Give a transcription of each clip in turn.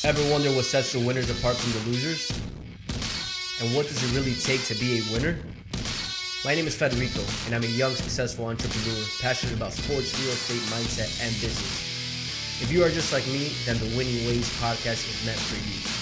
Ever wonder what sets the winners apart from the losers? And what does it really take to be a winner? My name is Federico, and I'm a young, successful entrepreneur passionate about sports, real estate, mindset, and business. If you are just like me, then the Winning Ways podcast is meant for you.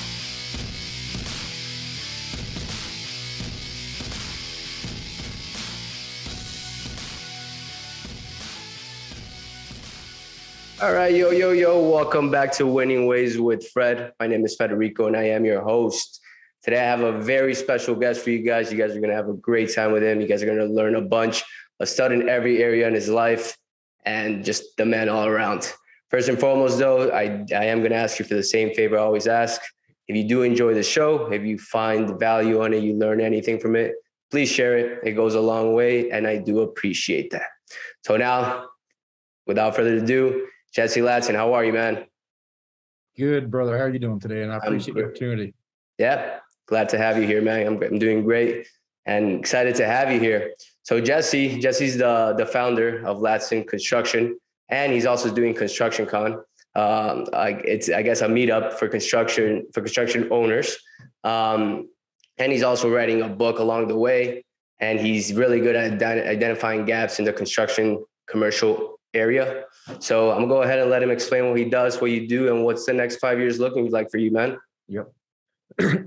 All right, yo. Welcome back to Winning Ways with Fred. My name is Federico, and I am your host. Today, I have a very special guest for you guys. You guys are going to have a great time with him. You guys are going to learn a bunch, a stud in every area in his life, and just the man all around. First and foremost, though, I am going to ask you for the same favor I always ask. If you do enjoy the show, if you find value on it, you learn anything from it, please share it. It goes a long way, and I do appreciate that. So now, without further ado, Jessie Ladson, how are you, man? Good, brother. How are you doing today? And I appreciate the opportunity. Yeah, glad to have you here, man. I'm doing great and excited to have you here. So Jesse's the founder of Ladson Construction, and he's also doing Construction Con. It's I guess a meetup for construction owners. And he's also writing a book along the way, and he's really good at identifying gaps in the construction commercial area. So I'm gonna go ahead and let him explain what he does, what you do, and what's the next 5 years looking like for you, man. Yep.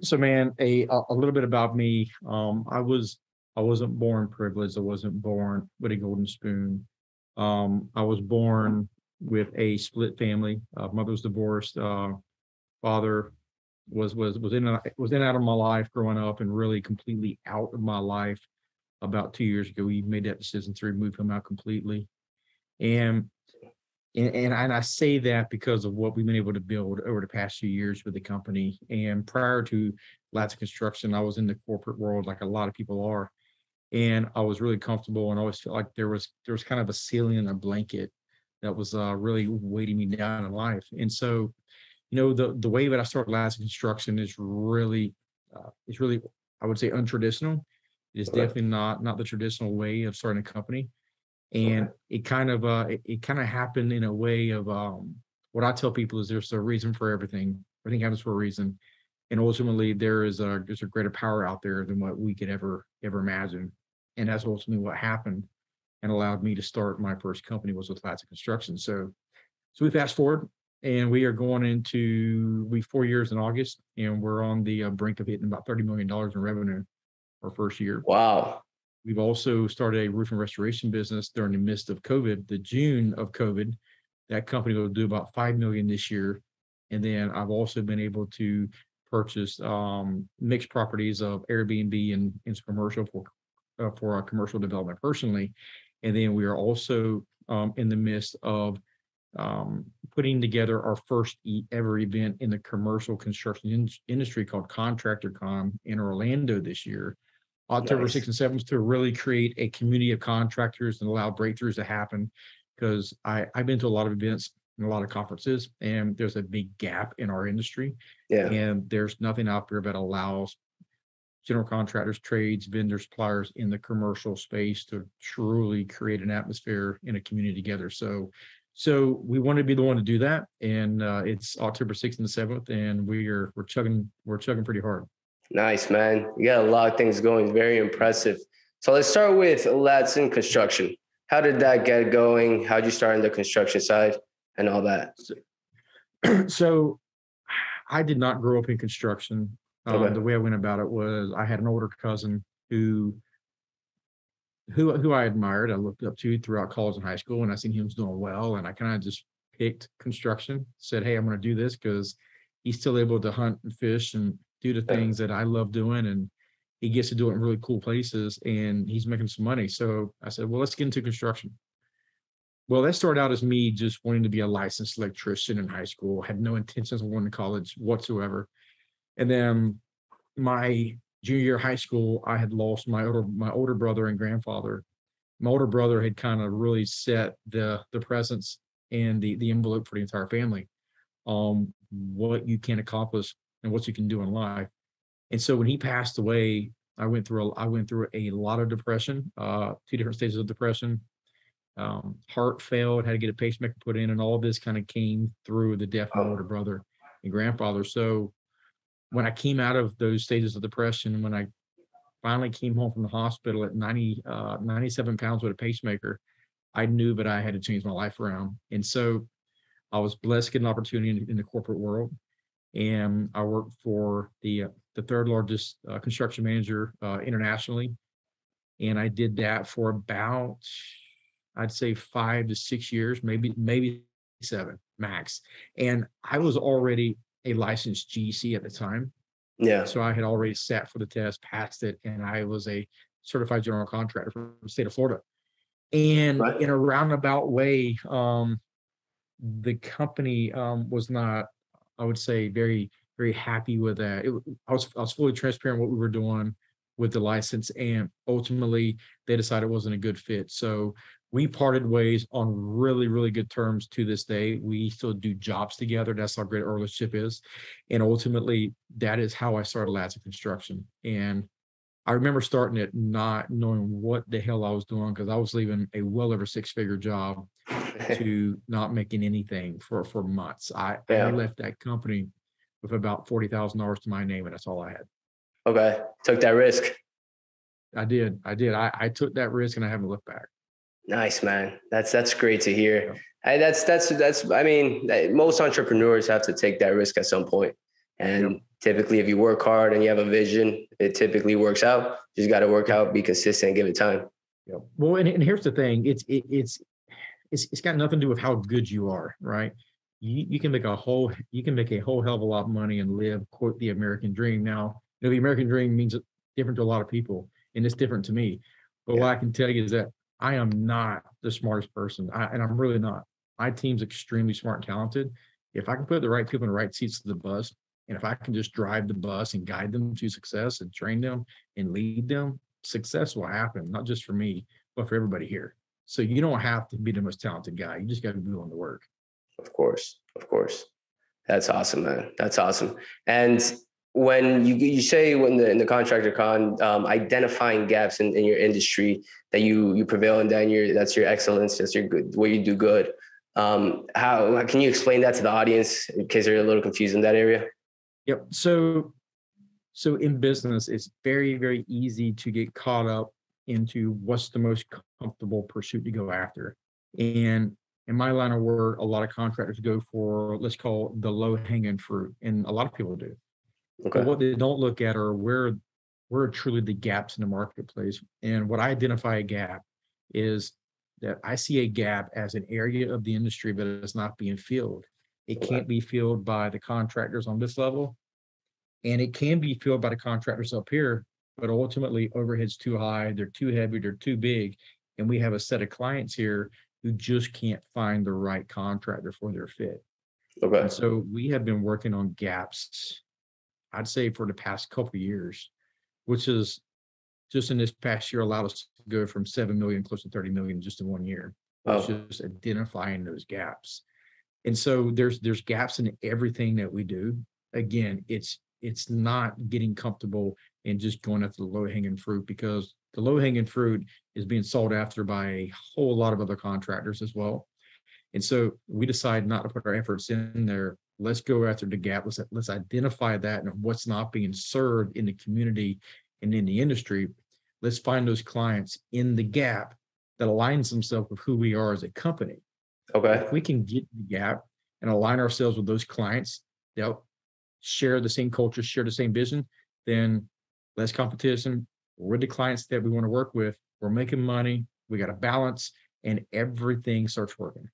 So, man, a little bit about me. I wasn't born privileged. I wasn't born with a golden spoon. I was born with a split family. Mother was divorced. Father was in and out of my life growing up, and really completely out of my life about 2 years ago. We made that decision to remove him out completely. And I say that because of what we've been able to build over the past few years with the company. And prior to Ladson Construction, I was in the corporate world like a lot of people are. And I was really comfortable and always felt like there was kind of a ceiling and a blanket that was really weighting me down in life. And so, the way that I started Ladson Construction is really, I would say, untraditional. It is definitely not the traditional way of starting a company. And it kind of happened in a way of what I tell people is there's a reason for everything. Everything happens for a reason, and ultimately there's a greater power out there than what we could ever imagine, and that's ultimately what happened and allowed me to start my first company was with Ladson Construction. So we fast forward, and we are going into 4 years in August, and we're on the brink of hitting about $30 million in revenue our first year. Wow. We've also started a roofing restoration business during the midst of COVID, the June of COVID. That company will do about $5 million this year. And then I've also been able to purchase mixed properties of Airbnb and some commercial for commercial development personally. And then we are also in the midst of putting together our first ever event in the commercial construction industry called Contractor Con in Orlando this year. October 6th and 7th to really create a community of contractors and allow breakthroughs to happen, because I've been to a lot of events and a lot of conferences, and there's a big gap in our industry. Yeah. And there's nothing out there that allows general contractors, trades, vendors, suppliers in the commercial space to truly create an atmosphere in a community together. So we want to be the one to do that. And it's October 6th and the 7th, and we're chugging pretty hard. Nice, man. You got a lot of things going. Very impressive. So let's start with Ladson Construction. How did that get going? How'd you start on the construction side and all that? So I did not grow up in construction. The way I went about it was I had an older cousin who I admired. I looked up to throughout college and high school, and I seen him was doing well. And I kind of just picked construction, said, hey, I'm going to do this because he's still able to hunt and fish and do the things that I love doing, and he gets to do it in really cool places, and he's making some money. So I said, well, let's get into construction. Well, that started out as me just wanting to be a licensed electrician in high school, had no intentions of going to college whatsoever. And then my junior year of high school, I had lost my older brother and grandfather. My older brother had kind of really set the presence and the envelope for the entire family on what you can accomplish and what you can do in life. And so when he passed away, I went through a lot of depression, 2 different stages of depression. Heart failed, had to get a pacemaker put in, and all this kind of came through the death of my older brother. and grandfather. So when I came out of those stages of depression, when I finally came home from the hospital at 97 pounds with a pacemaker, I knew that I had to change my life around. And so I was blessed to get an opportunity in the corporate world. And I worked for the third largest construction manager internationally. And I did that for about, I'd say 5 to 6 years, maybe 7 max. And I was already a licensed GC at the time. Yeah. So I had already sat for the test, passed it, and I was a certified general contractor for the state of Florida. And Right. in a roundabout way, the company was not, I would say, very, very happy with that. I was fully transparent what we were doing with the license, and ultimately they decided it wasn't a good fit. So we parted ways on really, really good terms to this day. We still do jobs together. That's how great our relationship is. And ultimately, that is how I started Ladson Construction. And I remember starting it not knowing what the hell I was doing, because I was leaving a well over 6-figure job to not making anything for months. I left that company with about $40,000 to my name, and that's all I had. Okay. Took that risk. I did. I took that risk, and I haven't looked back. Nice, man. That's great to hear. That's I mean, most entrepreneurs have to take that risk at some point. And typically if you work hard and you have a vision, it typically works out. You just got to work out, be consistent, give it time. Yeah. Well, and here's the thing. It's got nothing to do with how good you are, right? You can make a whole hell of a lot of money and live, quote, the American dream. Now, the American dream means different to a lot of people, and it's different to me. But what I can tell you is that I am not the smartest person, and I'm really not. My team's extremely smart and talented. If I can put the right people in the right seats of the bus, and if I can just drive the bus and guide them to success and train them and lead them, success will happen, not just for me, but for everybody here. So you don't have to be the most talented guy. You just got to be willing to work. Of course. That's awesome, man. That's awesome. And when you say when in the contractor con, identifying gaps in your industry that you prevail in, that's your excellence, that's your good, what you do good. How can you explain that to the audience in case they're a little confused in that area? Yep. So in business, it's very, very easy to get caught up into what's the most comfortable pursuit to go after. And in my line of work, a lot of contractors go for, let's call it the low hanging fruit. And a lot of people do. Okay. But what they don't look at are where are truly the gaps in the marketplace. And what I identify a gap is that I see a gap as an area of the industry that is not being filled. It can't be filled by the contractors on this level, and it can be filled by the contractors up here, but ultimately overhead's too high, they're too heavy, they're too big, and we have a set of clients here who just can't find the right contractor for their fit. Okay. And so we have been working on gaps, I'd say, for the past couple of years, which is just in this past year allowed us to go from 7 million close to 30 million just in 1 year. It's just identifying those gaps. And so there's gaps in everything that we do. Again, it's not getting comfortable and just going after the low-hanging fruit, because the low-hanging fruit is being sought after by a whole lot of other contractors as well. And so we decide not to put our efforts in there. Let's go after the gap. Let's identify that and what's not being served in the community and in the industry. Let's find those clients in the gap that aligns themselves with who we are as a company. Okay. If we can get the gap and align ourselves with those clients that share the same culture, share the same vision, then less competition. We're the clients that we want to work with. We're making money. We got a balance, and everything starts working.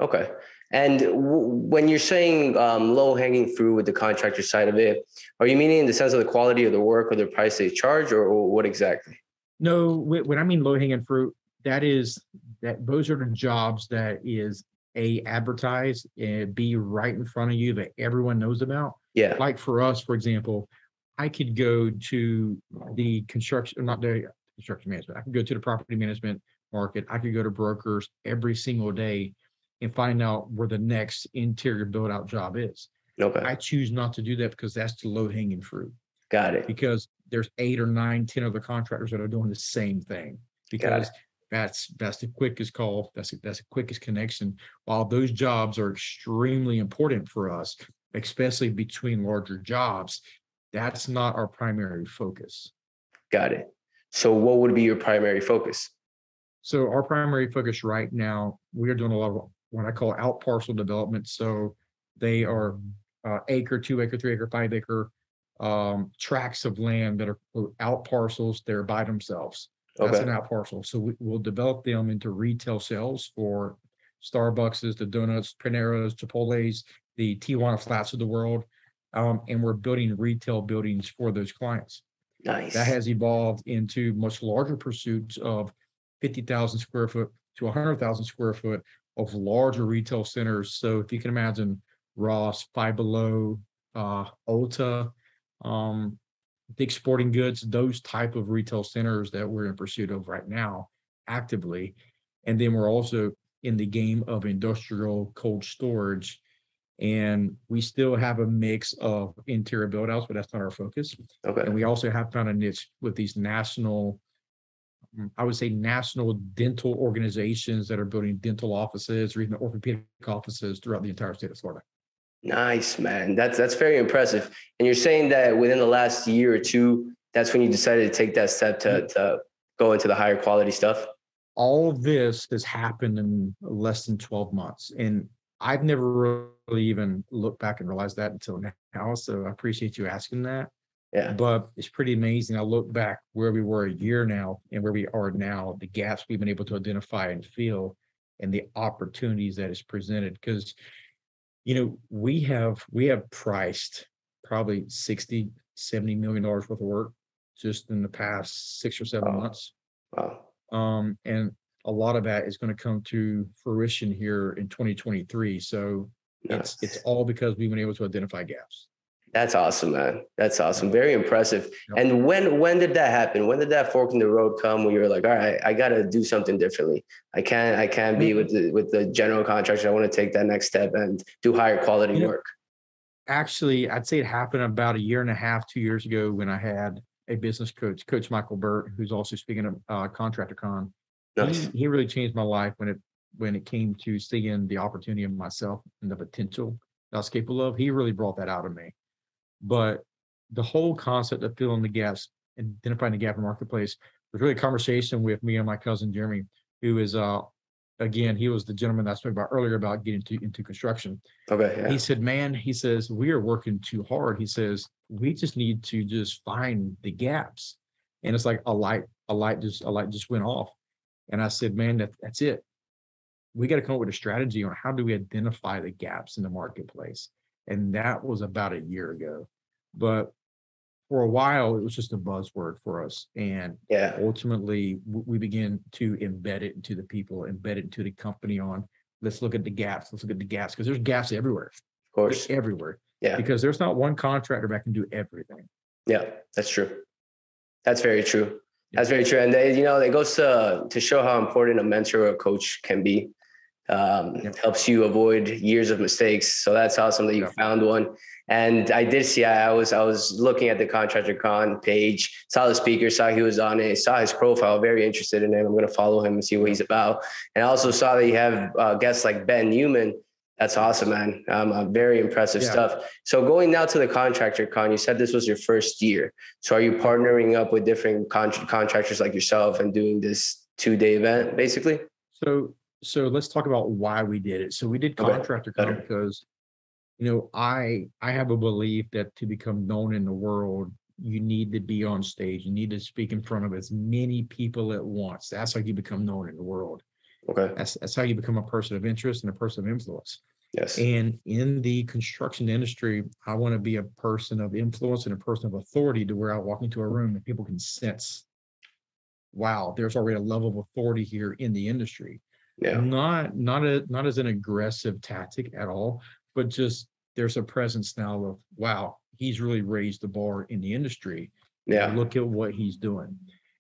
Okay. And when you're saying low-hanging fruit with the contractor side of it, are you meaning in the sense of the quality of the work or the price they charge, or what exactly? No, when I mean low-hanging fruit, those are the jobs that is advertised and be right in front of you that everyone knows about. Yeah. Like for us, for example, I could go to the not the construction management. I could go to the property management market. I could go to brokers every single day and find out where the next interior build out job is. Okay. I choose not to do that because that's the low hanging fruit. Got it. Because there's 8 or 9, 10 other contractors that are doing the same thing, because that's the quickest call. That's the quickest connection. While those jobs are extremely important for us, especially between larger jobs. That's not our primary focus. Got it. So what would be your primary focus? So our primary focus right now, we are doing a lot of what I call out parcel development. So they are acre, 2 acre, 3 acre, 5 acre tracts of land that are out parcels. They're by themselves. That's an Okay. out parcel. So we'll develop them into retail sales for Starbucks, the donuts, Paneros, Chipotle's, the Tijuana Flats of the world. And we're building retail buildings for those clients. That Nice. has evolved into much larger pursuits of 50,000 square foot to 100,000 square foot of larger retail centers. So if you can imagine Ross, Five Below, Ulta, Dick's Sporting Goods, those type of retail centers that we're in pursuit of right now actively. And then we're also in the game of industrial cold storage. And we still have a mix of interior build outs, but that's not our focus. Okay. And we also have found a niche with these national, I would say national dental organizations that are building dental offices or even orthopedic offices throughout the entire state of Florida. Nice, man. That's very impressive. And you're saying that within the last year or two, that's when you decided to take that step to go into the higher quality stuff? All of this has happened in less than 12 months. And I've never really even looked back and realized that until now. So I appreciate you asking that. Yeah. But it's pretty amazing. I look back where we were a year now and where we are now, the gaps we've been able to identify and fill, and the opportunities that is presented. Because, we have priced probably 60, $70 million worth of work just in the past 6 or 7 months. Wow. And a lot of that is going to come to fruition here in 2023. So Nice. it's all because we've been able to identify gaps. That's awesome, man. That's awesome. Very impressive. Yep. And when did that happen? When did that fork in the road come when you were like, all right, I got to do something differently. I can't be with the general contractor. I want to take that next step and do higher quality work. Actually, I'd say it happened about a year and a half, 2 years ago when I had a business coach, Coach Michael Burt, who's also speaking of Contractor Con. Nice. He really changed my life when it came to seeing the opportunity of myself and the potential that I was capable of. He really brought that out of me. But the whole concept of filling the gaps, identifying the gap in the marketplace, was really a conversation with me and my cousin Jeremy, who is again, he was the gentleman that I spoke about earlier about getting into construction. Okay. Yeah. He said, man, he says, we are working too hard. He says, we just need to just find the gaps. And it's like a light just went off. And I said, man, that's it. We got to come up with a strategy on how do we identify the gaps in the marketplace. And that was about a year ago. But for a while, it was just a buzzword for us. And ultimately, we began to embed it into the people, embed it into the company on, let's look at the gaps. Let's look at the gaps because there's gaps everywhere. Of course. They're everywhere. Yeah. Because there's not one contractor that can do everything. Yeah, that's true. That's very true. That's very true. And it goes to show how important a mentor or a coach can be. Helps you avoid years of mistakes. So that's awesome that you found one. And I did see, I was looking at the Contractor Con page, saw the speaker, saw he was on it, saw his profile, very interested in him. I'm going to follow him and see what he's about. And I also saw that you have guests like Ben Newman. That's awesome, man. Very impressive stuff. So going now to the Contractor Con, you said this was your first year. So are you partnering up with different contractors like yourself and doing this 2-day event, basically? So let's talk about why we did it. So we did Contractor Con because, I have a belief that to become known in the world, you need to be on stage. You need to speak in front of as many people at once. That's how you become known in the world. Okay. That's how you become a person of interest and a person of influence. Yes. And in the construction industry, I want to be a person of influence and a person of authority to where I walk into a room and people can sense, wow, there's already a level of authority here in the industry. Yeah. Not as an aggressive tactic at all, but just there's a presence now of, wow, he's really raised the bar in the industry. Yeah. Look at what he's doing.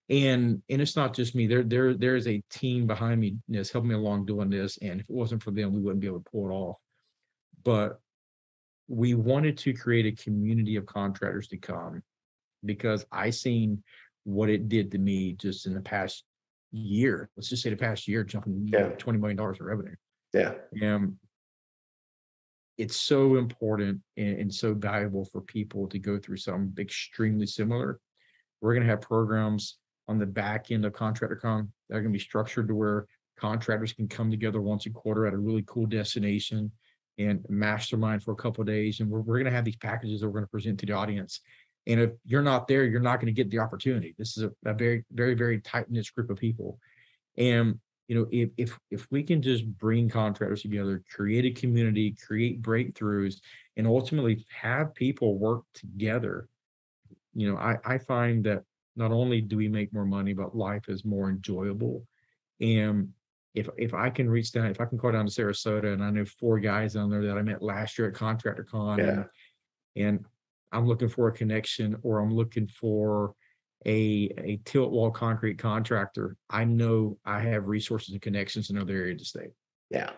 And it's not just me. There's a team behind me that's helping me along doing this. And if it wasn't for them, we wouldn't be able to pull it off. But we wanted to create a community of contractors to come because I seen what it did to me just in the past year. Let's just say the past year, jumping $20 million of revenue. Yeah. it's so important and so valuable for people to go through something extremely similar. We're going to have programs on the back end of ContractorCon that are going to be structured to where contractors can come together once a quarter at a really cool destination and mastermind for a couple of days. And we're going to have these packages that we're going to present to the audience. And if you're not there, you're not going to get the opportunity. This is a very, very, very tight-knit group of people. And if we can just bring contractors together, create a community, create breakthroughs, and ultimately have people work together, I find that not only do we make more money, but life is more enjoyable. And if I can reach down, if I can go down to Sarasota, and I know 4 guys down there that I met last year at ContractorCon, and I'm looking for a connection, or I'm looking for a tilt wall concrete contractor, I know I have resources and connections in other areas to stay. Yeah.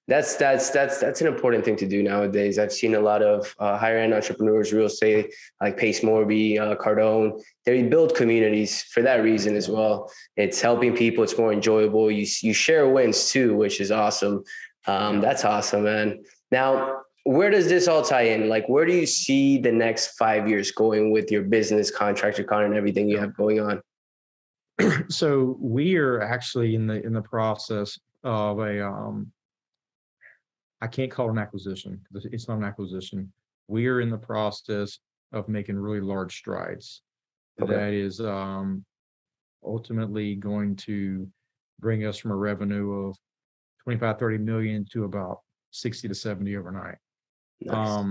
That's an important thing to do nowadays. I've seen a lot of higher end entrepreneurs, real estate, like Pace Morby, Cardone. They build communities for that reason as well. It's helping people. It's more enjoyable. You share wins too, which is awesome. That's awesome, man. Now, where does this all tie in? Like, where do you see the next 5 years going with your business, ContractorCon, and everything you have going on? So we are actually in the process of I can't call it an acquisition because it's not an acquisition. We are in the process of making really large strides. Okay. That is ultimately going to bring us from a revenue of 25, 30 million to about 60 to 70 overnight. Nice.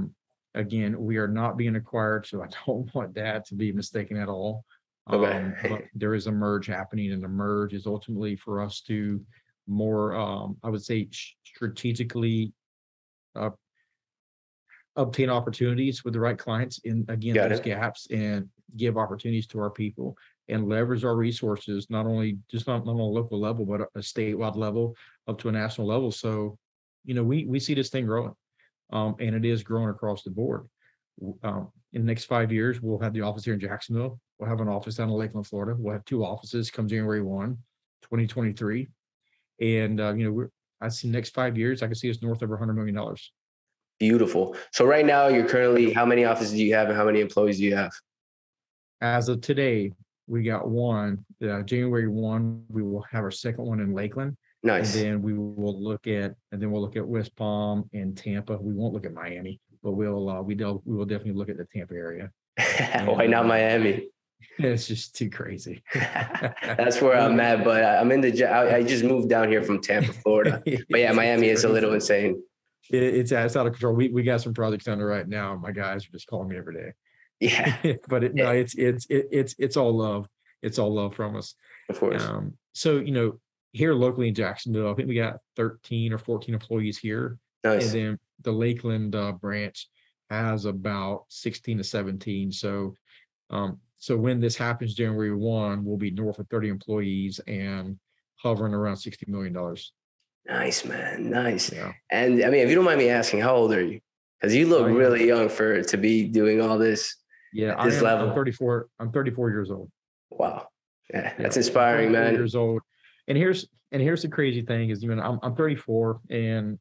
Again, we are not being acquired, so I don't want that to be mistaken at all. Okay. But there is a merge happening, and the merge is ultimately for us to more, I would say, strategically obtain opportunities with the right clients in, again, those gaps, and give opportunities to our people and leverage our resources, not only on a local level, but a statewide level up to a national level. So, we see this thing growing, and it is growing across the board. In the next 5 years, we'll have the office here in Jacksonville. We'll have an office down in Lakeland, Florida. We'll have 2 offices come January 1, 2023. And, I see next 5 years, I can see us north of $100 million. Beautiful. So right now you're currently, how many offices do you have and how many employees do you have? As of today, we got 1. January 1, we will have our second one in Lakeland. Nice. And then we will look at West Palm and Tampa. We won't look at Miami, but we will definitely look at the Tampa area. Why not Miami? It's just too crazy. That's where I'm at, but I'm I just moved down here from Tampa, Florida. But yeah, Miami is a little insane. It's out of control. We got some projects under right now. My guys are just calling me every day. Yeah. But it's all love. It's all love from us. Of course. So, here locally in Jacksonville, I think we got 13 or 14 employees here. Nice. And then the Lakeland branch has about 16 to 17. So when this happens January 1, we'll be north of 30 employees and hovering around $60 million. Nice, man. Nice. Yeah. And I mean, if you don't mind me asking, how old are you? Because you look really young to be doing all this. Yeah, at this level. I'm 34. I'm 34 years old. Wow. Yeah, that's inspiring, man. Years old. And here's the crazy thing is, I'm 34, and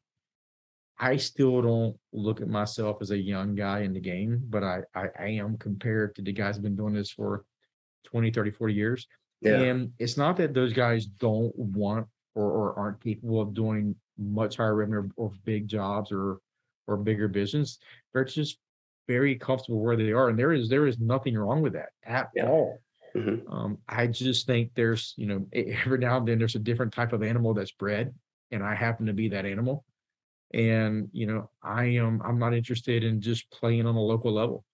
I still don't look at myself as a young guy in the game, but I am compared to the guys who've been doing this for 20, 30, 40 years. Yeah. And it's not that those guys don't want or aren't capable of doing much higher revenue or big jobs or bigger business. They're just very comfortable where they are. And there is nothing wrong with that at all. Mm-hmm. I just think there's, every now and then there's a different type of animal that's bred, and I happen to be that animal. And, I'm not interested in just playing on a local level.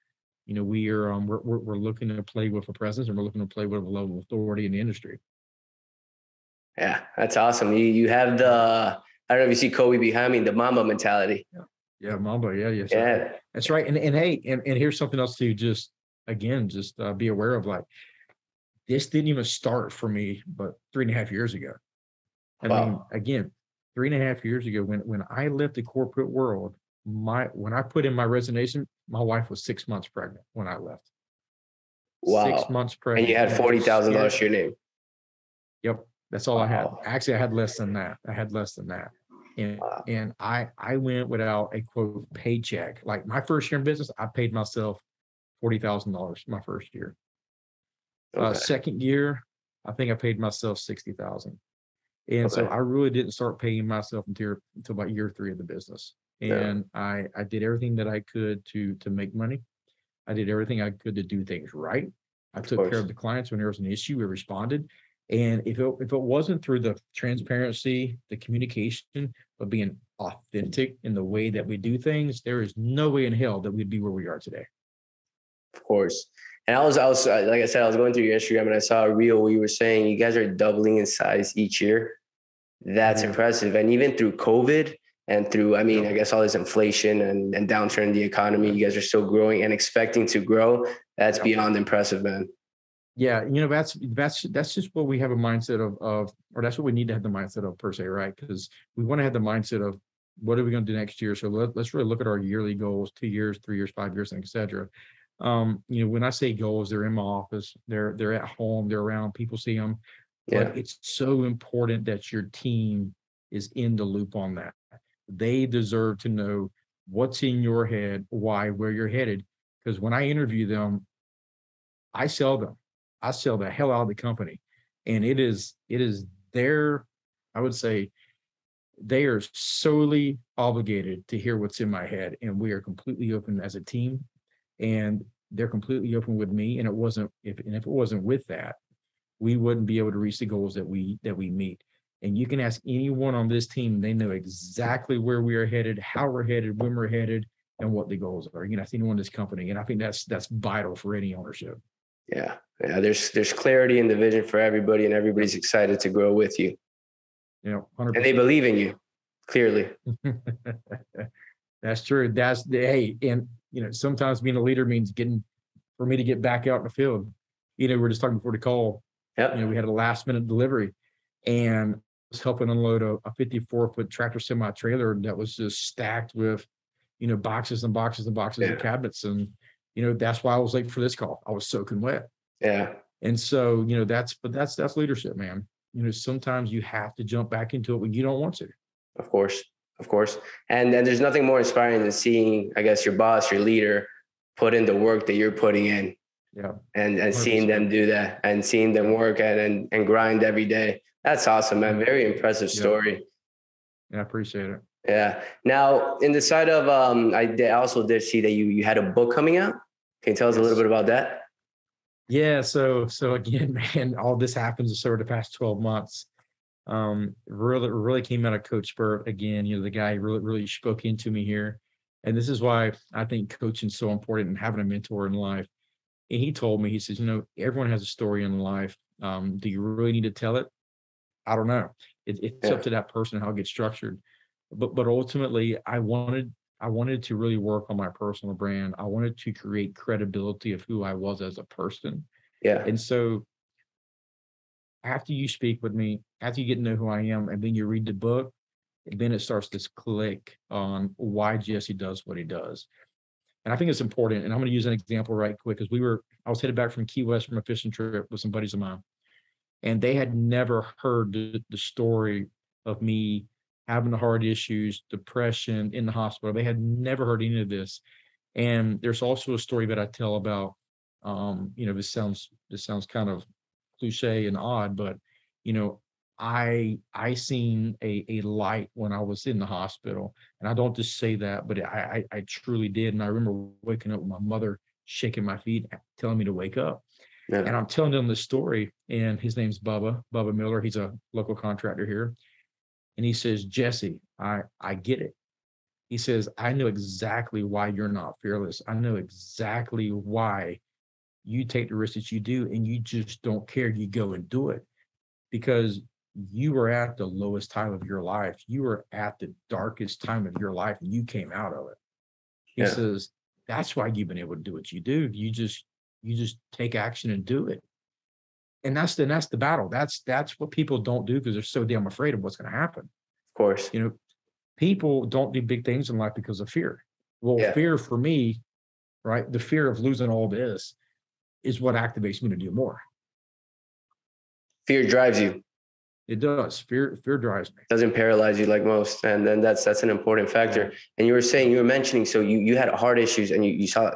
We're looking to play with a presence, and we're looking to play with a level of authority in the industry. Yeah, that's awesome. You have I don't know if you see Kobe behind me, the Mamba mentality. Yeah, Mamba. Yeah. That's right. And hey, and here's something else to just be aware of. Like, this didn't even start for me, but 3.5 years ago. I mean, again, 3.5 years ago, when I left the corporate world, when I put in my resignation, my wife was 6 months pregnant when I left. Wow. 6 months pregnant. And you had $40,000 to your name. Yep. That's all I had. Actually, I had less than that. And Wow. and I went without a quote paycheck. Like my first year in business, I paid myself $40,000 my first year. Okay. Second year, I think I paid myself 60,000. And so Okay. I really didn't start paying myself until about year three of the business. Yeah. And I did everything that I could to make money. I did everything I could to do things right. I Of took care course. of the clients when there was an issue. We responded. And if it wasn't through the transparency, the communication, but being authentic in the way that we do things, there is no way in hell that we'd be where we are today. Of course. And I was like I said, I was going through your Instagram and I saw a reel where you were saying you guys are doubling in size each year. That's Yeah. impressive. And even through COVID and through, I mean, Yep. I guess all this inflation and downturn in the economy, Yep. you guys are still growing and expecting to grow. That's Yep. beyond impressive, man. Yeah, that's just what we have a mindset of, or that's what we need to have the mindset of per se, right? Because we want to have the mindset of what are we going to do next year? So let's really look at our yearly goals, 2 years, 3 years, 5 years, and et cetera. When I say goals, they're in my office, they're at home, they're around, people see them, Yeah, but it's so important that your team is in the loop on that. They deserve to know what's in your head, why, where you're headed. Because when I interview them, I sell them. I sell the hell out of the company. And it is their, I would say, they are solely obligated to hear what's in my head. And we are completely open as a team. And they're completely open with me. And if it wasn't with that, we wouldn't be able to reach the goals that we meet. And you can ask anyone on this team, they know exactly where we are headed, how we're headed, when we're headed, and what the goals are. You can ask anyone in this company. And I think that's vital for any ownership. yeah, yeah. There's clarity in the vision for everybody, and Yep. everybody's excited to grow with you, and they 100%. believe in you clearly. That's true. Hey, and sometimes being a leader means for me to get back out in the field. We're just talking before the call. We Yep. had a last minute delivery and I was helping unload a 54-foot tractor semi trailer that was just stacked with, boxes and boxes and boxes of Yeah. cabinets. And, that's why I was late for this call. I was soaking wet. Yeah. And so, that's leadership, man. Sometimes you have to jump back into it when you don't want to. Of course. Of course. And there's nothing more inspiring than seeing, I guess, your boss, your leader, put in the work that you're putting in, Yeah. and seeing 100%. them do that and seeing them work and grind every day. That's awesome, man. Very impressive Yeah. story. Yeah, I appreciate it. Yeah. Now, in the side of, I also did see that you had a book coming out. Can you tell us a little Yes. bit about that? Yeah. So again, man, all this happens over the past 12 months. Really came out of Coach Spurt again. The guy really spoke into me here. And this is why I think coaching is so important and having a mentor in life. And he told me, he says, everyone has a story in life. Do you really need to tell it? I don't know. It's Yeah. up to that person how it gets structured. But ultimately, I wanted to really work on my personal brand. I wanted to create credibility of who I was as a person. Yeah. And so after you speak with me, after you get to know who I am, and then you read the book, and then it starts to click on why Jesse does what he does. And I think it's important. And I'm going to use an example right quick because I was headed back from Key West from a fishing trip with some buddies of mine, and they had never heard the story of me having the heart issues, depression in the hospital. They had never heard any of this. And there's also a story that I tell about, this sounds kind of cliche and odd, but you know, I seen a light when I was in the hospital. And I don't just say that, but I truly did. And I remember waking up with my mother shaking my feet, telling me to wake up. And Yeah. I'm telling them this story, and his name's Bubba Miller. He's a local contractor here. And he says, Jesse, I get it. He says, I know exactly why you're not fearless. I know exactly why you take the risks that you do and you just don't care. You go and do it because you were at the lowest time of your life. You were at the darkest time of your life and you came out of it. He Yeah. says, that's why you've been able to do what you do. You just take action and do it. And that's the battle. That's what people don't do because they're so damn afraid of what's going to happen. Of course. You know, people don't do big things in life because of fear. Well, Yeah. fear for me, right? The fear of losing all this is what activates me to do more. Fear drives you. It does. Fear drives me. Doesn't paralyze you like most. And then that's an important factor. Yeah. And you were mentioning, so you had heart issues and you saw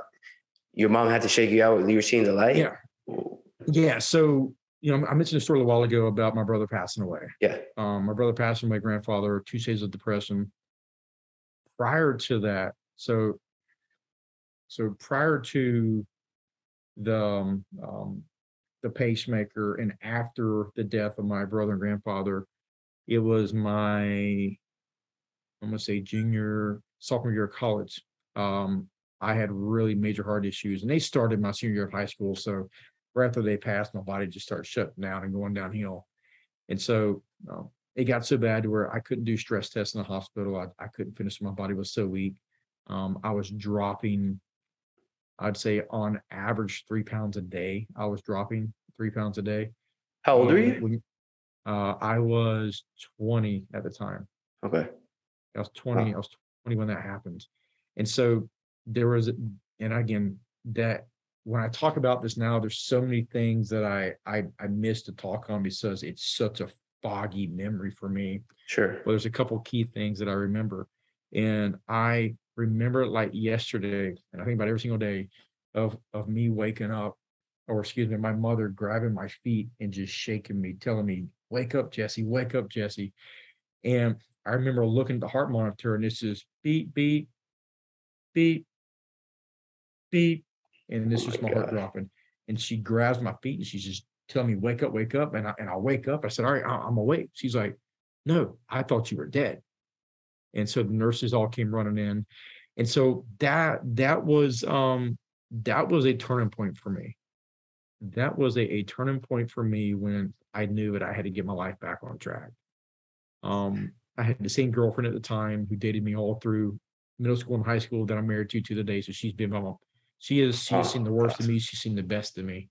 your mom had to shake you out. You were seeing the light. Yeah. Yeah. So, I mentioned a story a while ago about my brother passing away. Yeah. My brother passed from my grandfather, 2 stages of depression. Prior to that, so prior to the pacemaker and after the death of my brother and grandfather, it was my, I'm gonna say sophomore year of college. I had really major heart issues, and they started my senior year of high school. So right after they passed, my body just started shutting down and going downhill. And so it got so bad to where I couldn't do stress tests in the hospital. I couldn't finish. My body was so weak. I was dropping, I'd say on average 3 pounds a day. I was dropping 3 pounds a day. How old are you? I was 20 at the time. Okay. I was 20. Wow. I was 20 when that happened. And so there was, and again, that when I talk about this now, there's so many things that I miss to talk on because it's such a foggy memory for me. Sure. But there's a couple key things that I remember. And I remember it like yesterday, and I think about every single day of me waking up, or excuse me, my mother grabbing my feet and just shaking me, telling me, wake up, Jesse, wake up, Jesse. And I remember looking at the heart monitor and it's just beep, beep, beep, beep. And this is my heart dropping. And she grabs my feet and she's just telling me, wake up, wake up. And I wake up. I said, all right, I'm awake. She's like, no, I thought you were dead. And so the nurses all came running in. And so that was a turning point for me. That was a turning point for me when I knew that I had to get my life back on track. I had the same girlfriend at the time who dated me all through middle school and high school that I'm married to the day. So she's been my mom. She's seen the worst of me. She's seen the best of me.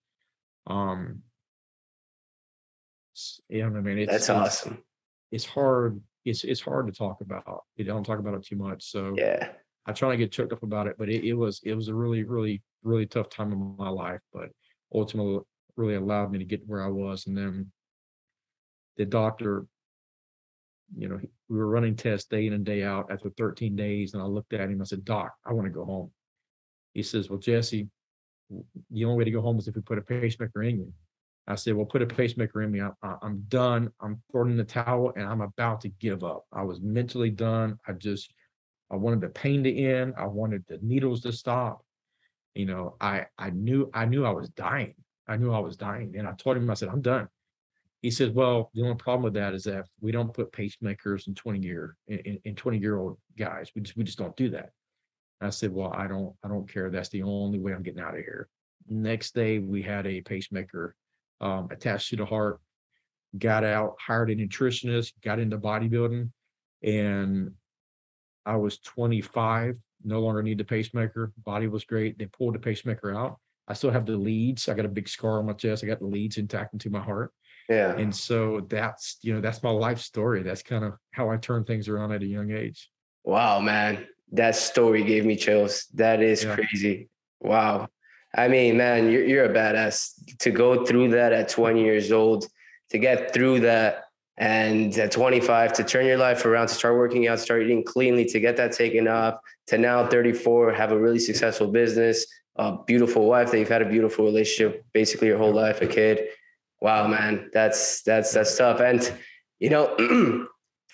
Yeah, I mean, that's awesome. It's hard. It's hard to talk about. You don't talk about it too much. So yeah, I try to get choked up about it, but it was a really, really, really tough time in my life, but ultimately really allowed me to get where I was. And then the doctor, we were running tests day in and day out after 13 days. And I looked at him, I said, Doc, I want to go home. He says, well, Jesse, the only way to go home is if we put a pacemaker in you. I said, well, put a pacemaker in me. I'm done. I'm throwing in the towel and I'm about to give up. I was mentally done. I wanted the pain to end. I wanted the needles to stop. I knew I was dying. I knew I was dying. And I told him, I said, I'm done. He said, well, the only problem with that is that we don't put pacemakers in 20-year-old guys. We just don't do that. And I said, well, I don't care. That's the only way I'm getting out of here. Next day, we had a pacemaker attached to the heart, got out, hired a nutritionist, got into bodybuilding, and I was 25, no longer need the pacemaker. Body was great. They pulled the pacemaker out. I still have the leads. I got a big scar on my chest. I got the leads intact into my heart. Yeah. And so that's my life story. That's kind of how I turned things around at a young age. Wow, man. That story gave me chills. That is crazy. Wow. I mean, man, you're a badass to go through that at 20 years old, to get through that. And at 25, to turn your life around, to start working out, start eating cleanly, to get that taken off, to now 34, have a really successful business, a beautiful wife that you've had a beautiful relationship, basically your whole life, a kid. Wow, man, that's tough. And,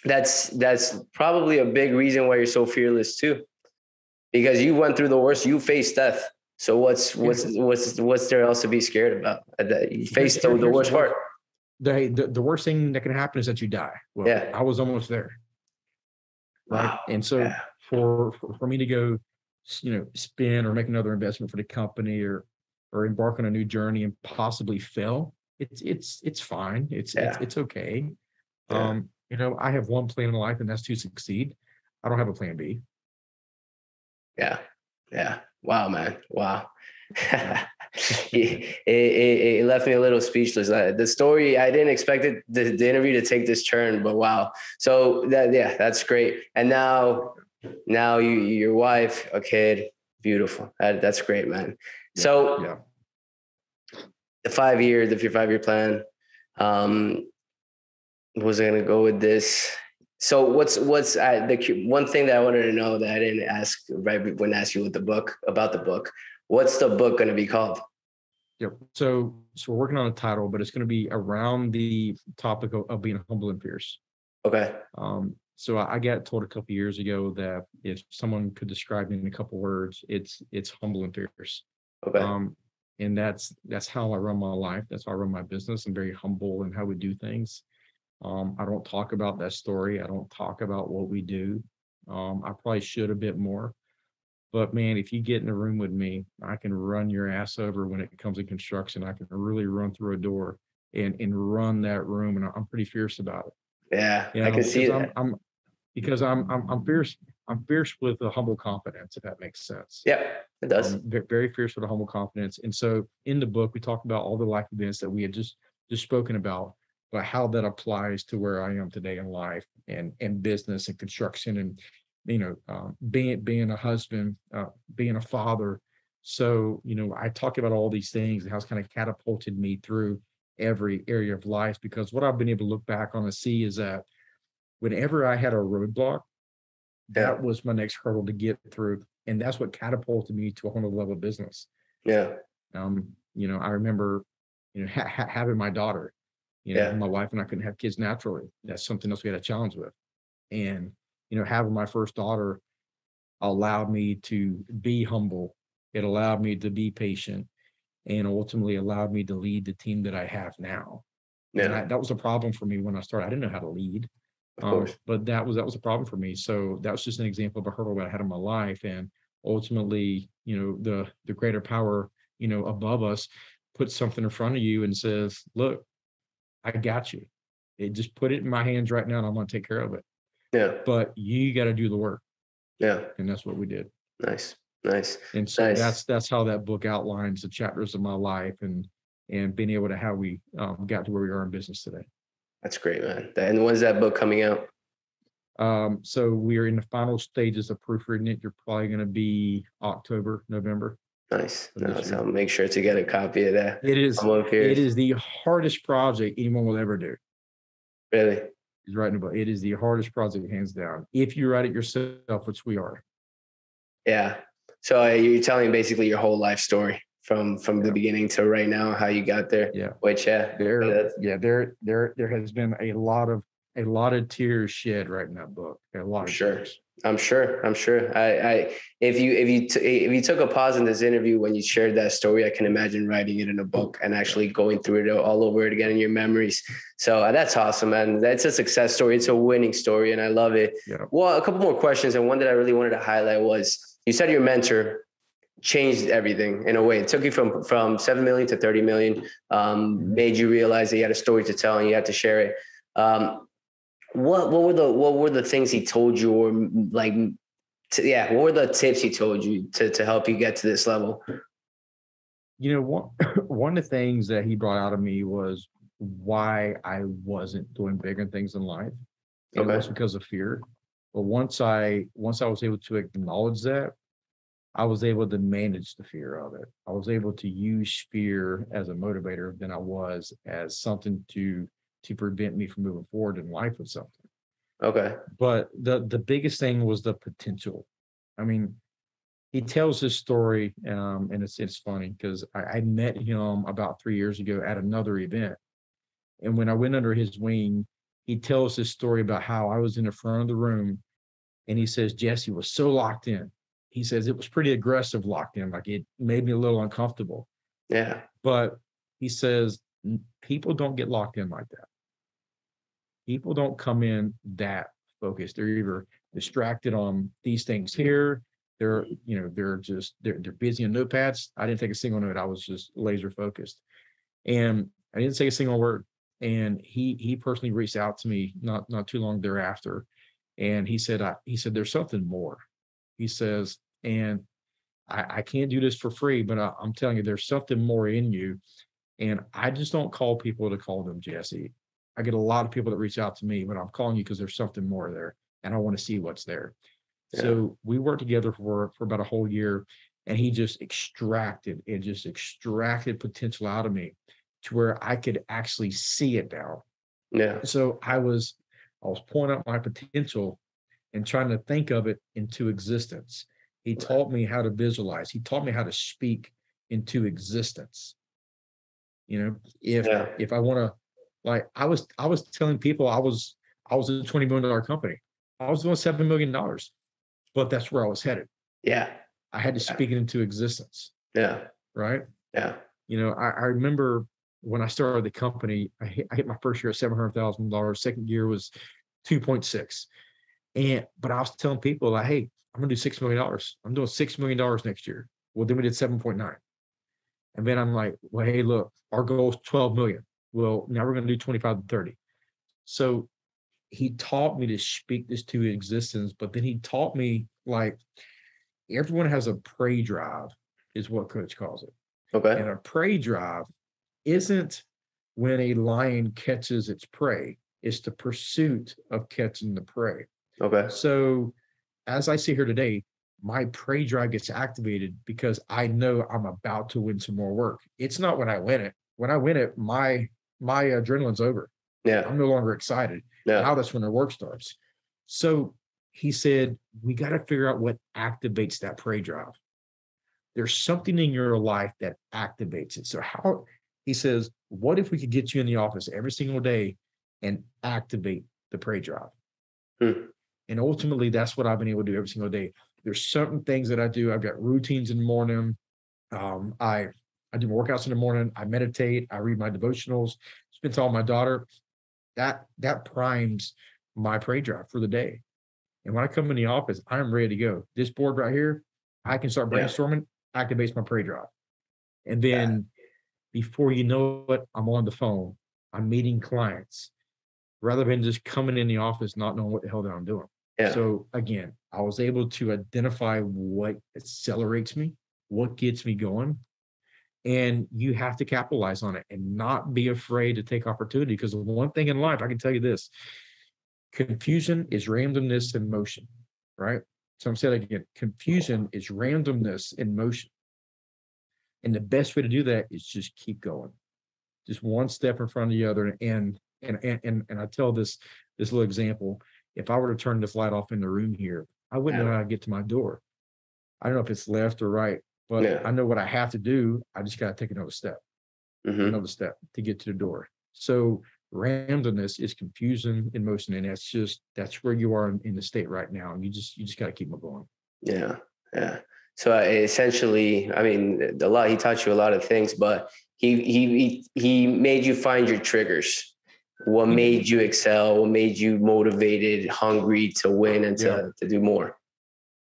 that's probably a big reason why you're so fearless too, because you went through the worst, you faced death. So what's there else to be scared about? You faced the worst part. The worst thing that can happen is that you die. Well, yeah. I was almost there. Right. Wow. And so for me to go, spin or make another investment for the company or embark on a new journey and possibly fail, it's fine. It's okay. Yeah. I have one plan in life and that's to succeed. I don't have a plan B. Yeah. Yeah. Wow, man. Wow. it left me a little speechless. The story, I didn't expect the interview to take this turn, but wow. So that's great. And now your wife, a kid, beautiful. That's great, man. Yeah, so the 5-year plan, was I gonna go with this? So the one thing that I wanted to know that I didn't ask right when I asked you with the book about the book? What's the book going to be called? Yep. So we're working on a title, but it's going to be around the topic of being humble and fierce. Okay. So I got told a couple years ago that if someone could describe me in a couple words, it's humble and fierce. Okay. And that's how I run my life. That's how I run my business. I'm very humble in how we do things. I don't talk about that story. I don't talk about what we do. I probably should a bit more. But man, if you get in a room with me, I can run your ass over when it comes to construction. I can really run through a door and run that room, and I'm pretty fierce about it. Yeah, I can see Because that. I'm fierce. I'm fierce with a humble confidence, if that makes sense. Yeah, it does. Very fierce with a humble confidence. And so in the book, we talk about all the life events that we had just spoken about, but how that applies to where I am today in life and business and construction and being a husband, being a father. So I talk about all these things and how it's kind of catapulted me through every area of life, because what I've been able to look back on and see is that whenever I had a roadblock, Yeah. that was my next hurdle to get through. And that's what catapulted me to a whole nother level of business. Yeah. I remember, having my daughter, Yeah. my wife and I couldn't have kids naturally. That's something else we had a challenge with. And, having my first daughter allowed me to be humble. It allowed me to be patient and ultimately allowed me to lead the team that I have now. Yeah. And that was a problem for me when I started. I didn't know how to lead. Of course. But that was a problem for me. So that was just an example of a hurdle that I had in my life. And ultimately, the greater power, above us puts something in front of you and says, look, I got you. It just put it in my hands right now and I'm going to take care of it. Yeah. But you got to do the work. Yeah. And that's what we did. Nice. And so Nice. that's how that book outlines the chapters of my life and being able to how we got to where we are in business today. That's great, man. And when's that book coming out? So we are in the final stages of proofreading it. You're probably going to be October, November. Nice. So I'll make sure to get a copy of that. It is the hardest project anyone will ever do. Really? Is writing a book. It is the hardest project, hands down. If you write it yourself, which we are. Yeah. So you're telling basically your whole life story from the beginning to right now, how you got there. Yeah. Which there has been a lot of tears shed writing that book. A lot of tears. I'm sure. If you took a pause in this interview when you shared that story, I can imagine writing it in a book and actually going through it all over it again in your memories. So that's awesome, man. That's a success story. It's a winning story, and I love it. Yeah. Well, a couple more questions, and one that I really wanted to highlight was you said your mentor changed everything in a way. It took you from 7 million to 30 million, made you realize that you had a story to tell and you had to share it. What were the things he told you, or what were the tips he told you to help you get to this level? One of the things that he brought out of me was why I wasn't doing bigger things in life. And it was because of fear. But once I was able to acknowledge that, I was able to manage the fear of it. I was able to use fear as a motivator than I was as something to prevent me from moving forward in life with something. Okay. But the biggest thing was the potential. I mean, he tells his story, and it's funny because I met him about 3 years ago at another event. And when I went under his wing, he tells his story about how I was in the front of the room, and he says, Jesse was so locked in. He says it was pretty aggressive locked in, like it made me a little uncomfortable. Yeah. But he says people don't get locked in like that. People don't come in that focused. They're either distracted on these things here. They're busy on notepads. I didn't take a single note. I was just laser focused. And I didn't say a single word. And he personally reached out to me not too long thereafter. And he said, there's something more. He says, and I can't do this for free, but I'm telling you, there's something more in you. And I just don't call people to call them Jesse. I get a lot of people that reach out to me, but I'm calling you because there's something more there. And I want to see what's there. Yeah. So we worked together for about a whole year, and he just extracted potential out of me to where I could actually see it now. Yeah. So I was pointing out my potential and trying to think of it into existence. He taught me how to visualize. He taught me how to speak into existence. You know, Yeah. if I want to, like I was telling people I was a $20 million company. I was doing $7 million, but that's where I was headed. Yeah. I had to speak it into existence, Yeah. right? Yeah. I remember when I started the company, I hit my first year at $700,000. Second year was 2.6. But I was telling people like, hey, I'm gonna do $6 million. I'm doing $6 million next year. Well, then we did 7.9. And then I'm like, well, hey, look, our goal is 12 million. Well, now we're gonna do 25 to 30. So he taught me to speak this to existence, but then he taught me like everyone has a prey drive, is what coach calls it. Okay. And a prey drive isn't when a lion catches its prey, it's the pursuit of catching the prey. Okay. So as I sit here today, my prey drive gets activated because I know I'm about to win some more work. It's not when I win it. When I win it, my adrenaline's over. Yeah. I'm no longer excited. Yeah. Now that's when the work starts. So he said, we got to figure out what activates that prey drive. There's something in your life that activates it. So how he says, what if we could get you in the office every single day and activate the prey drive? Hmm. And ultimately, that's what I've been able to do every single day. There's certain things that I do. I've got routines in the morning. I do workouts in the morning. I meditate. I read my devotionals. Spend time with my daughter. That primes my prey drive for the day. And when I come in the office, I'm ready to go. This board right here, I can start Yeah. brainstorming. Activates my prey drive. And Yeah. then before you know it, I'm on the phone. I'm meeting clients rather than just coming in the office not knowing what the hell that I'm doing. Yeah. So again, I was able to identify what accelerates me, what gets me going, and you have to capitalize on it and not be afraid to take opportunity. Because the one thing in life, I can tell you this: confusion is randomness in motion, right? So I'm saying again, confusion is randomness in motion. And the best way to do that is just keep going, just one step in front of the other. And I tell this little example. If I were to turn this light off in the room here, I wouldn't know how to get to my door. I don't know if it's left or right, but Yeah. I know what I have to do. I just got to take another step to get to the door. So randomness is confusion in motion, and that's where you are in the state right now. And you just got to keep it going. Yeah. Yeah. So essentially, I mean, he taught you a lot of things, but he made you find your triggers. What made you excel? What made you motivated, hungry to win and to do more?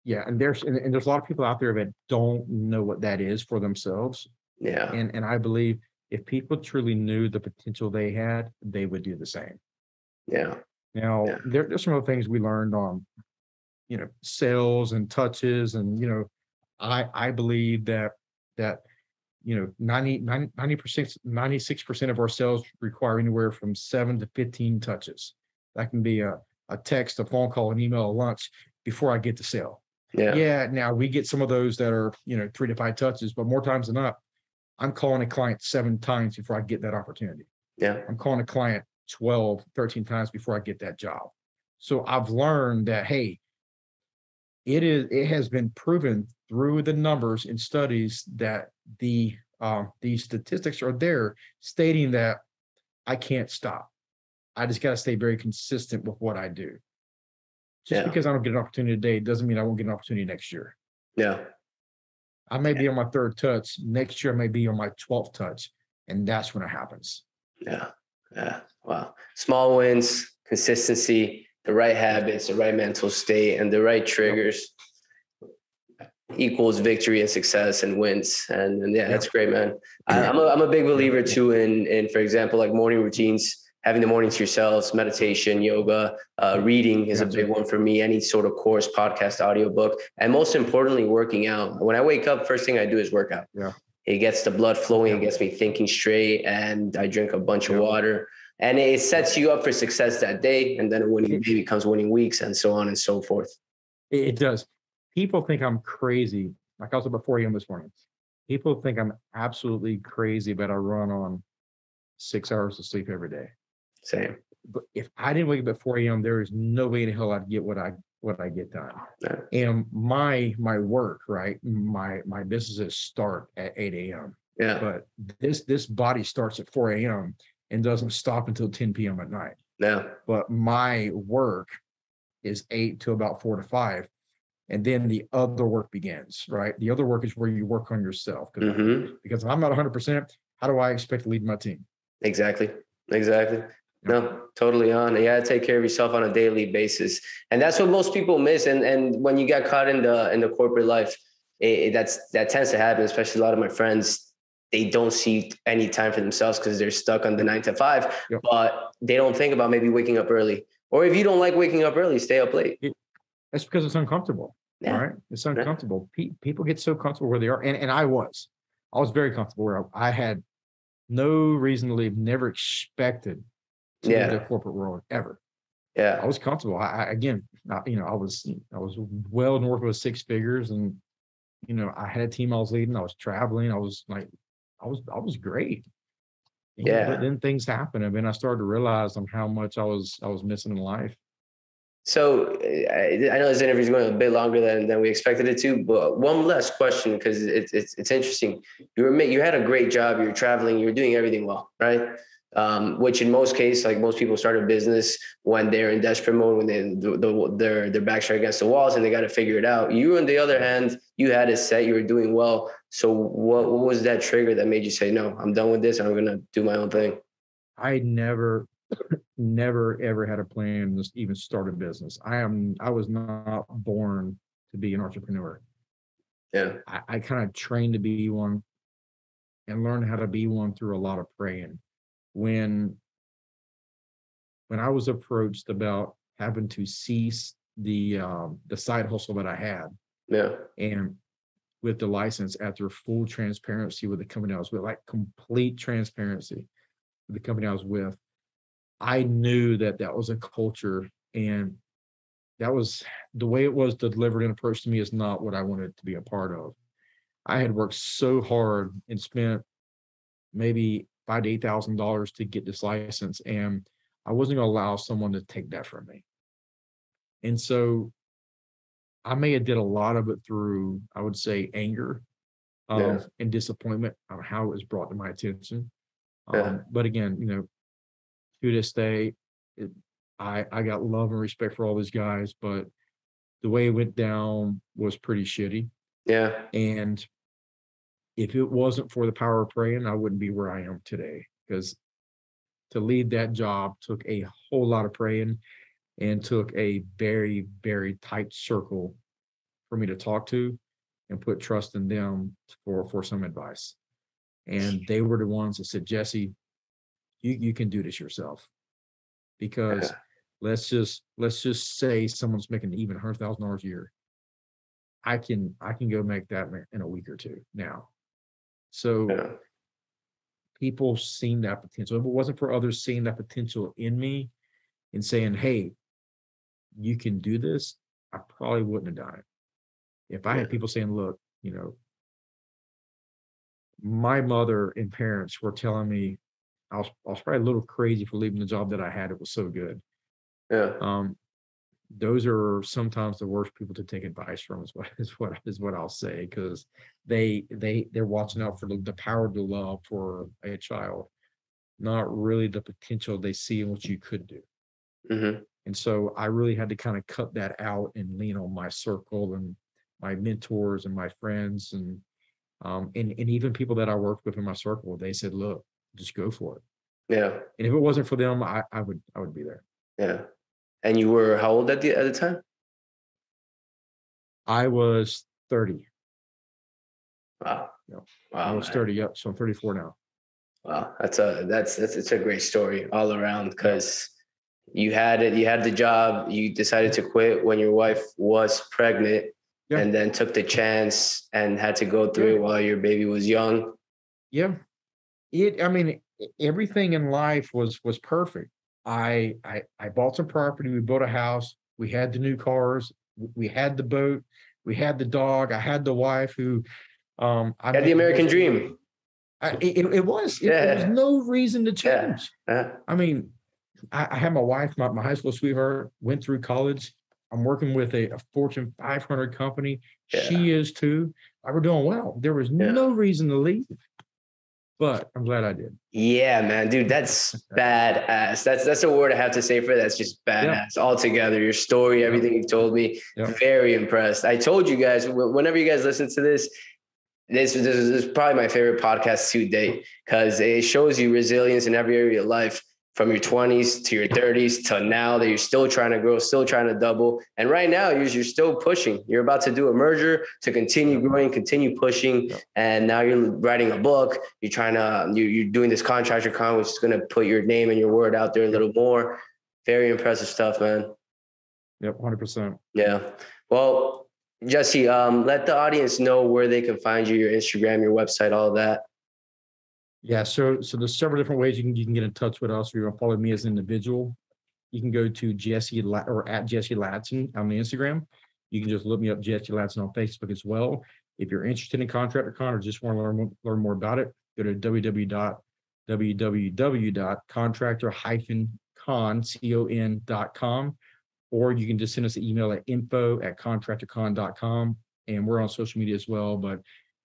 Yeah, and there's a lot of people out there that don't know what that is for themselves. Yeah. And I believe if people truly knew the potential they had, they would do the same. Yeah. Now, Yeah. there's some other things we learned on, sales and touches, and I believe that 90%, 96% of our sales require anywhere from 7 to 15 touches. That can be a text, a phone call, an email, a lunch before I get the sale. Yeah. Now we get some of those that are, 3 to 5 touches, but more times than not, I'm calling a client 7 times before I get that opportunity. Yeah. I'm calling a client 12, 13 times before I get that job. So I've learned that, hey, it has been proven through the numbers and studies that the statistics are there stating that I can't stop. I just got to stay very consistent with what I do. Just because I don't get an opportunity today doesn't mean I won't get an opportunity next year. Yeah. I may be on my 3rd touch. Next year, I may be on my 12th touch. And that's when it happens. Yeah. Yeah. Wow. Small wins, consistency, the right habits, the right mental state, and the right triggers equals victory and success and wins. And that's great, man. I'm a big believer too in, for example, like morning routines, having the morning to yourselves, meditation, yoga, reading is a big one for me. Any sort of course, podcast, audiobook, and most importantly, working out. When I wake up, first thing I do is work out. Yeah. It gets the blood flowing. It gets me thinking straight, and I drink a bunch of water, and it sets you up for success that day. And then a winning day becomes winning weeks, and so on and so forth. It does. People think I'm crazy. Like I was up at 4 a.m. this morning. People think I'm absolutely crazy, but I run on 6 hours of sleep every day. Same. But if I didn't wake up at 4 a.m., there is no way in hell I'd get what I get done. Yeah. And my work, right? My businesses start at 8 a.m. Yeah. But this body starts at 4 a.m. and doesn't stop until 10 p.m. at night. Yeah. But my work is 8 to about 4 to 5. And then the other work begins, right? The other work is where you work on yourself. Because if I'm not 100%, how do I expect to lead my team? Exactly. No, totally on. You got to take care of yourself on a daily basis. And that's what most people miss. And when you get caught in the corporate life, that tends to happen, especially a lot of my friends. They don't see any time for themselves because they're stuck on the 9 to 5, but they don't think about maybe waking up early. Or if you don't like waking up early, stay up late. That's because it's uncomfortable. Yeah. All right. It's uncomfortable. Yeah. People get so comfortable where they are. And I was very comfortable where I had no reason to leave, never expected to leave the corporate world ever. Yeah. I was comfortable. I was well north of 6 figures, and, I had a team I was leading. I was traveling. I was great. But then things happened. And then I started to realize how much I was missing in life. So I know this interview is going a bit longer than we expected it to, but one last question, because it's interesting. You had a great job. You're traveling. You're doing everything well, right? Which in most cases, like most people start a business when they're in desperate mode, when their backs are against the walls and they got to figure it out. You, on the other hand, you had it set. You were doing well. So what was that trigger that made you say, no, I'm done with this. I'm going to do my own thing? I never ever had a plan to even start a business. I was not born to be an entrepreneur. Yeah. I kind of trained to be one and learned how to be one through a lot of praying. When I was approached about having to cease the side hustle that I had, and with the license, after full transparency with the company I was with, like complete transparency with the company I was with, I knew that was a culture, and that was the way it was delivered and approached to me is not what I wanted to be a part of. I had worked so hard and spent maybe $5,000 to $8,000 to get this license, and I wasn't going to allow someone to take that from me. And so I may have did a lot of it through, I would say, anger and disappointment on how it was brought to my attention. But again, to this day, I got love and respect for all these guys, but the way it went down was pretty shitty. Yeah. And if it wasn't for the power of praying, I wouldn't be where I am today, because to lead that job took a whole lot of praying and took a very, very tight circle for me to talk to and put trust in them for some advice. And they were the ones that said, Jesse, you can do this yourself. Because let's just say someone's making even $100,000 a year. I can go make that in a week or two now. So people seen that potential. If it wasn't for others seeing that potential in me and saying, hey, you can do this, I probably wouldn't have done it. If I had people saying, look, my mother and parents were telling me I was probably a little crazy for leaving the job that I had. It was so good. Yeah. Those are sometimes the worst people to take advice from, is what I'll say, because they're watching out for the power to love for a child, not really the potential they see in what you could do. Mm-hmm. And so I really had to kind of cut that out and lean on my circle and my mentors and my friends and even people that I worked with in my circle. They said, look, just go for it. Yeah. And if it wasn't for them, I would be there. Yeah. And you were how old at the time? I was 30. Wow. Wow. I was 30. Yep. So I'm 34 now. Wow. It's a great story all around, because you had the job, you decided to quit when your wife was pregnant, and then took the chance and had to go through it while your baby was young. Yeah. Everything in life was perfect. I bought some property. We built a house. We had the new cars. We had the boat. We had the dog. I had the wife who, I had the American dream. It was no reason to change. I had my wife, my high school sweetheart, went through college. I'm working with a Fortune 500 company. Yeah. She is too. I were doing well. There was Yeah. no reason to leave, but I'm glad I did. Yeah, man, dude, that's badass. That's a word I have to say for that. That's just badass altogether. Your story, everything you've told me, very impressed. I told you guys, whenever you guys listen to this, this is probably my favorite podcast to date because it shows you resilience in every area of life, from your 20s to your 30s to now, that you're still trying to grow, still trying to double. And right now you're still pushing. You're about to do a merger to continue growing, continue pushing. And now you're writing a book. You're trying to, you're doing this contractor con, which is going to put your name and your word out there a little more. Very impressive stuff, man. Yep. 100%. Yeah. Well, Jesse, let the audience know where they can find you, your Instagram, your website, all of that. Yeah, so there's several different ways you can get in touch with us. If you're gonna follow me as an individual, you can go to at Jessie Ladson on the Instagram. You can just look me up, Jessie Ladson, on Facebook as well. If you're interested in Contractor Con or just want to learn more about it, go to www.contractor-con.com, or you can just send us an email at info@contractorcon.com, and we're on social media as well. But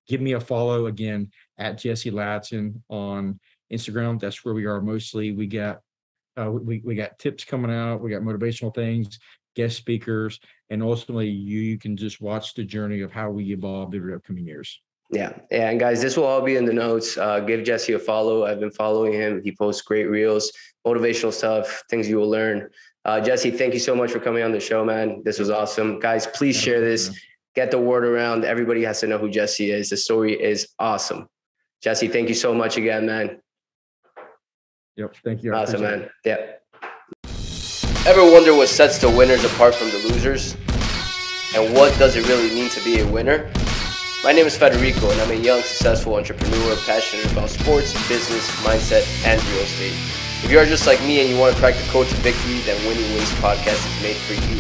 give me a follow again at Jessie Ladson on Instagram. That's where we are mostly. We got tips coming out. We got motivational things, guest speakers, and ultimately you can just watch the journey of how we evolve over the upcoming years. Yeah. And guys, this will all be in the notes. Give Jesse a follow. I've been following him. He posts great reels, motivational stuff, things you will learn. Jesse, thank you so much for coming on the show, man. This was awesome. Guys, please share this. Get the word around. Everybody has to know who Jesse is. The story is awesome. Jesse, thank you so much again, man. Yep. Thank you. Awesome, man. Yeah. Ever wonder what sets the winners apart from the losers? And what does it really mean to be a winner? My name is Federico, and I'm a young, successful entrepreneur passionate about sports, business, mindset, and real estate. If you are just like me and you want to crack the code to victory, then Winning Ways podcast is made for you.